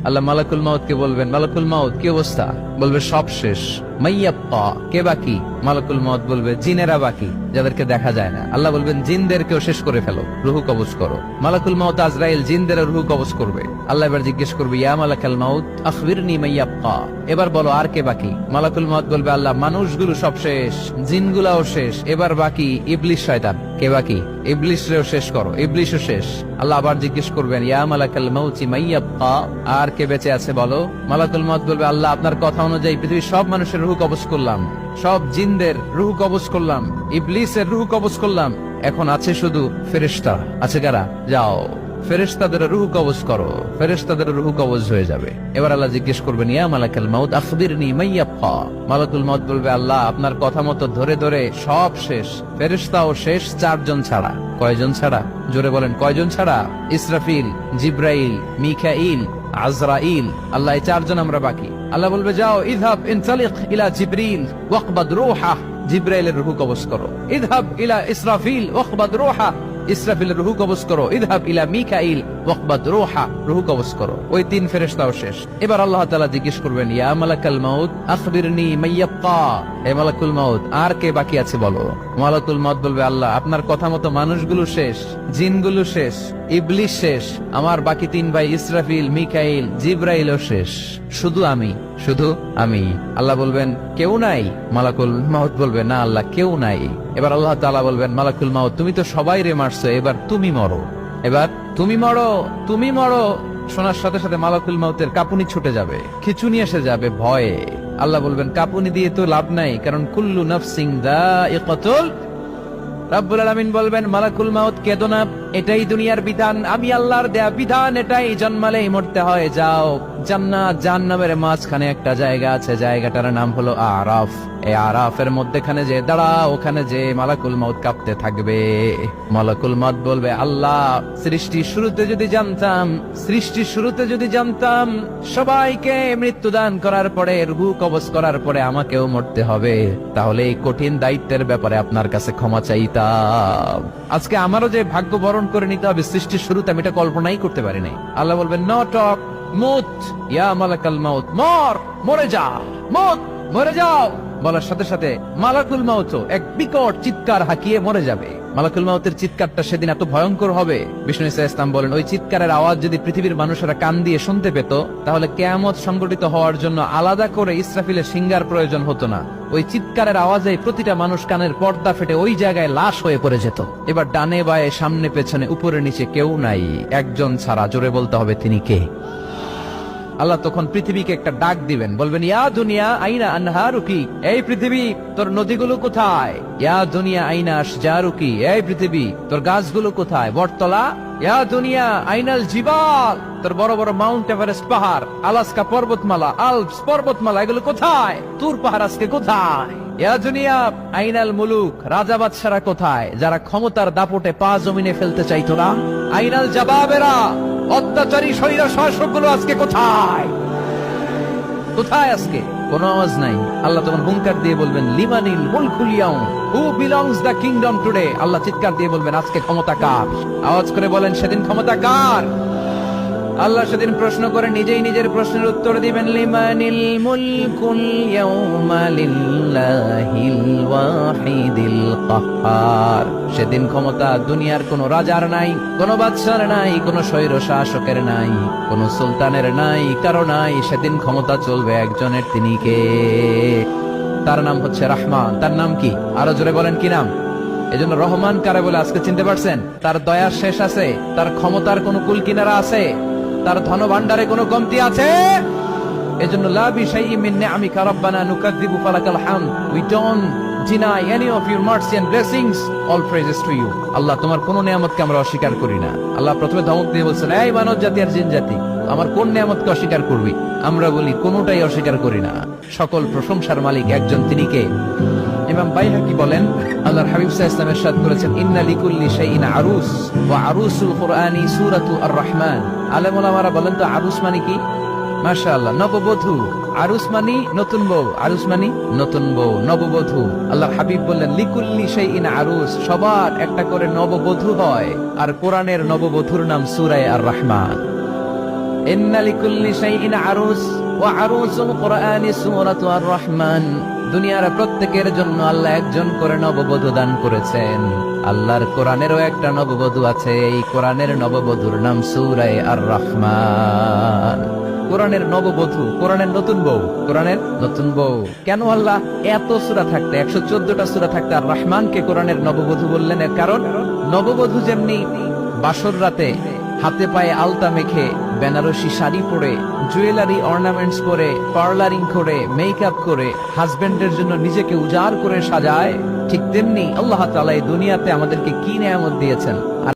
আল্লাহ মালাকুল মাউত কে বলবেন, মালাকুল মাউত কি অবস্থা? বলবে সব শেষ। মাইয়াব্বা, কে বাকি? মালাকুল মাউত বলবে জিনেরা বাকি, যাদেরকে দেখা যায় না। আল্লাহ বলবেন জিনদেরকেও শেষ করে ফেলো, রুহু কবজ করো। মালাকুল মাউত আজরাইল জিনদের রুহু কবজ করবে। আল্লাহ এবার জিজ্ঞেস করবে, ইয়া মালাকাল মাউত আখবিরনি মাইয়াব্বা, এবার বলো আর কে বাকি? মালাকুল মাউত বলবে, আল্লাহ মানুষগুলো সব শেষ, জিনগুলাও শেষ, এবার বাকি ইবলিস শয়তান। কে বাকি? ইবলিসরেও শেষ করো, ইবলিসও শেষ। আল্লাহ আবার জিজ্ঞেস করবেন, ইয়া মালাকাল মাউতি মাইয়াব্বা, আর কে বেঁচে আছে বলো? মালাকুল মাউত বলবে, আল্লাহ আপনার কথা অনুযায়ী পৃথিবীর সব মানুষের রুহু কবজ করলাম, সব জিনদের রুহু কবজ করলাম, ইবলিসের রুহু কবজ করলাম, এখন আছে শুধু ফেরেশতা। আছে কারা? যাও ফেরেশতাদের রুহু কবজ করো। ফেরেশতাদের রুহু কবজ হয়ে যাবে। এবার আল্লাহ জিজ্ঞেস করবেন, ইয়া মালাকাল মাউত আখবিরনি মাইয়াব্বা। মালাকুল মাউত বলবে, আল্লাহ আপনার কথা মতো ধরে ধরে সব শেষ, ফেরেশতাও শেষ, 4 জন ছাড়া। কয়জন ছাড়া? জোরে বলেন, কয়জন ছাড়া? ইসরাফিল, জিব্রাইল, মিকাইল, আজরাইল। আল্লাহ এই 4 জন আমরা বাকি। আল্লাহ বলবে, যাও ইযহাব ইনতালিক ইলা জিবরিল ওয়াকবাদ রূহাহ, জিব্রাইলের রুহু কবজ করো। ইযহাব ইলা ইসরাফিল ওয়াকবাদ রূহাহ, ইসরাফিলের রুহু কবজ করো। ইযহাব ইলা মিকাইল ওয়াকবাদ রূহা, রুহু কবজ করো। ওই 3 ফেরেশতাও শেষ। এবার আল্লাহ তাআলা জিজ্ঞেস করবেন, ইয়া মালাকাল মাউত আখবিরনি মাইয়াব্বা, হে মালাকুল মাউত আর কে বাকি আছে বলো? মালাকুল মাউত বলবে, আল্লাহ আপনার কথা মতো মানুষগুলো শেষ, জিনগুলো শেষ, ইবলিস শেষ, আমার বাকি 3 ভাই ইসরাফিল, মিকাইল, জিব্রাইলও শেষ, শুধু আমি, শুধু আমি। আল্লাহ বলবেন, কেউ নাই? মালাকুল মাউত বলবে, না আল্লাহ কেউ নাই। এবার আল্লাহ তাআলা বলবেন, মালাকুল মাউত তুমি তো সবাই রে মারছো, এবার তুমি মরো, এবার তুমি মরো, তুমি মরো। শোনার সাথে সাথে মালাকুল মাউতের কাঁপুনি ছুটে যাবে, খিঁচুনি এসে যাবে ভয়ে। আল্লাহ বলবেন, কাঁপুনি দিয়ে তো লাভ নাই, কারণ কুল্লু নাফসিন যায়িকাতুল। রব্বুল আলামিন বলবেন, মালাকুল মাউত কেঁদো না, এটাই দুনিয়ার বিধান, আমি আল্লাহর দেয়া বিধান, এটাই, জন্মালেই মরতে হয়। যাও জান্নাত জাহান্নামের মাঝখানে একটা জায়গা আছে, জায়গাটার নাম হলো আরাফ। এই আরাফের মধ্যখানে যে দাঁড়াও, ওখানে যে মালাকুল মাউত কাঁপতে থাকবে। মালাকুল মাউত বলবে, আল্লাহ সৃষ্টির শুরুতে যদি জানতাম, সৃষ্টির শুরুতে যদি জানতাম সবাইকে মৃত্যুদান করার পরে, রুহু কবজ করার পরে আমাকেও মরতে হবে, তাহলে এই কঠিন দায়িত্বের ব্যাপারে আপনার কাছে ক্ষমা চাইতাম। আজকে আমারও যে ভাগ্য বরণ করে নিতে হবে সৃষ্টির শুরুতে, আমি এটা কল্পনাই করতে পারি নাই। আল্লাহ বলবেন, নো টক, মুত ইয়া মালাকাল মাউত, মর, মরে যা, মুত, মরে যাও। বলার সাথে সাথে মালাকুল মাউত এক বিকট চিৎকার হাঁকিয়ে মরে যাবে। মালাকুল মাউতের চিৎকারটা সেদিন এত ভয়ঙ্কর হবে, বিষ্ণু ইসা ইসলাম বলেন, ওই চিৎকারের আওয়াজ যদি পৃথিবীর মানুষেরা কান দিয়ে শুনতে পেত, তাহলে কিয়ামত সংগঠিত হওয়ার জন্য আলাদা করে ইসরাফিলের সিঙ্গার প্রয়োজন হতো না। ওই চিৎকারের আওয়াজে প্রতিটা মানুষ কানের পর্দা ফেটে ওই জায়গায় লাশ হয়ে পড়ে যেত। এবার ডানে বায়ে সামনে পেছনে উপরে নিচে কেউ নাই, একজন ছাড়া। জোরে বলতে হবে, তিনি কে? আল্লাহ তখন পৃথিবীকে একটা ডাক দিবেন, বলবেন, ইয়া দুনিয়া আইনা আনহারুকি, এই পৃথিবী তোর নদীগুলো কোথায়? ইয়া দুনিয়া আইনা আশজারুকি, এই পৃথিবী তোর গাছগুলো কোথায়? বটতলা। ইয়া দুনিয়া আইনাল জিবাল, তোর বড় বড় মাউন্ট এভারেস্ট পাহাড়, আলাস্কা পর্বতমালা, আলপস পর্বতমালা, এগুলো কোথায়? তুর পাহাড় আজকে কোথায়? ইয়া দুনিয়া আইনাল মুলুক, রাজা বাদশারা কোথায়, যারা ক্ষমতার দাপটে পা জমিনে ফেলতে চাইতো না? আইনাল জাবাবেরা, অত্যাচারী স্বৈরা শাসকগুলো আজকে কোথায়? কোথায় আজকে? কোনো আওয়াজ নাই। আল্লাহ তখন হুঙ্কার দিয়ে বলবেন, লিমানিল মুলকুল ইয়াউম, who belongs the kingdom today. Allah চিৎকার দিয়ে বলবেন, আজকে ক্ষমতা কার? আওয়াজ করে বলেন, সেদিন ক্ষমতা কার? আল্লাহ সেদিন প্রশ্ন করে নিজেই নিজের প্রশ্নের উত্তর দিবেন, লিমানিল মুলকুল ইয়াউমা লিল্লাহিল ওয়াহিদিল কাহ্হার। সেদিন ক্ষমতা দুনিয়ার কোন রাজার নাই, কোন বাদশার নাই, কোন স্বৈর শাসকের নাই, কোন সুলতানের নাই, কারো নাই। সেদিন ক্ষমতা চলবে একজনের, তিনি কে? তার নাম হচ্ছে রহমান। তার নাম কি? আরো জোরে বলেন, কি নাম? এজন্য রহমান কারে বলে আজকে চিনতে পারছেন? তার দয়ার শেষ আছে? তার ক্ষমতার কোন কুল কিনারা আছে? তার ধন ভান্ডারে কোনো কমতি আছে? এজন্য লা বিশাইইন মিন নিআমিকা রাব্বানা নুকাযযিবু ফালাকাল হামদ, we don't deny any of your mercy and blessings, all praises to you। আল্লাহ তোমার কোন নিয়ামতকে আমরা অস্বীকার করি না। আল্লাহ প্রথমে ধমক দিয়ে বলছেন, এই মানব জাতি আর জিন জাতি, আমার কোন নিয়ামতকে অস্বীকার করবি? আমরা বলি কোনটাই অস্বীকার করি না। সকল প্রশংসার মালিক একজন, তিনি কে? ইমাম বাইহাকি বলেন, আল্লাহর হাবিব সাল্লাল্লাহু আলাইহি ওয়াসাল্লাম ইরশাদ করেছেন, ইন্না লিকুল্লি শাইইন আরুস ওয়া আরুসুল কুরআনি সূরাতু আর-রাহমান। আলেম ওলামারা বলেন তো আরুস মানে কি? মাশাআল্লাহ, নববধূ। আরুস মানি নতুন বউ, আরুস মানি নতুন বউ, নববধূ। আল্লাহর হাবিব বললেন, লিকুল্লি শাইইন আরুস, সবার একটা করে নববধূ হয়। আর কোরআনের নববধূর নাম সূরা আর-রাহমান। ইন্না লিকুল্লি শাইইন আরুস ওয়া আরুসুল কুরআনি সূরাতু আর-রাহমান। দুনিয়ার প্রত্যেকের জন্য আল্লাহ একজন করে নববধূ দান করেছেন। আল্লাহর কোরআনেরও একটা নববধূ আছে, এই কোরআনের নববধূর নাম সূরা আর-রাহমান। কোরআনের নববধূ, কোরআনের নতুন বউ, কোরআনের নতুন বউ। কেন আল্লাহ এত সূরা থাকতে, 114টা সূরা থাকতে আর রহমানকে কোরআনের নববধূ বললেন? এর কারণ নববধূ যেমনি বাসর রাতে হাতে পায়ে আলতা মেখে, বেনারসি শাড়ি পরে, জুয়েলারি অর্নামেন্টস পরে, পার্লারিং করে, মেকআপ করে হাজবেন্ডের জন্য নিজেকে উজাড় করে সাজায়, ঠিক তেমনি আল্লাহ তাআলা এই দুনিয়াতে আমাদেরকে কি নিয়ামত দিয়েছেন। আর